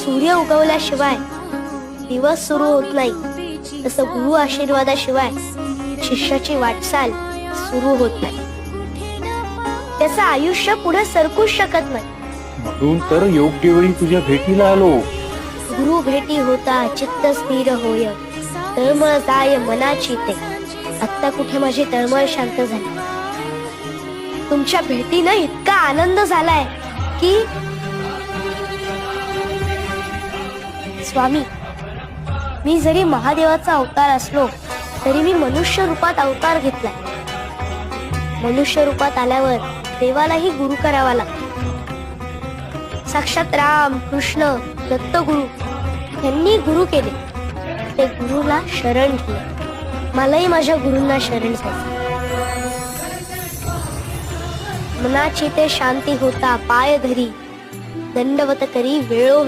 सूर्य उगवल्याशिवाय दिवस सुरू होत नाही, तसं गुरु आशीर्वादाशिवाय शिष्याची वाटचाल सुरू होत नाही. त्याचं आयुष्य पुढे सरकूच शकत नाही. म्हणून तर योग्य वेळी तुझ्या भेटीला आलो. गुरु भेटी होता चित्त स्थिर होय, तळमळ जाय मनाची ते. आत्ता कुठे माझी तळमळ शांत झाली. तुमच्या भेटीनं इतका आनंद झालाय की स्वामी, मी जरी महादेवाचा अवतार असलो तरी मी मनुष्य रूपात अवतार घेतलाय. मनुष्य रूपात आल्यावर देवालाही गुरु करावा लागतो. साक्षात राम कृष्ण दत्तगुरु यांनी गुरु केले. ते गुरुला शरण केले. मलाही माझ्या गुरूंना शरण जायचं. मनाची ते शांती होता पाय धरी, दंडवत करी वेळोवेळी.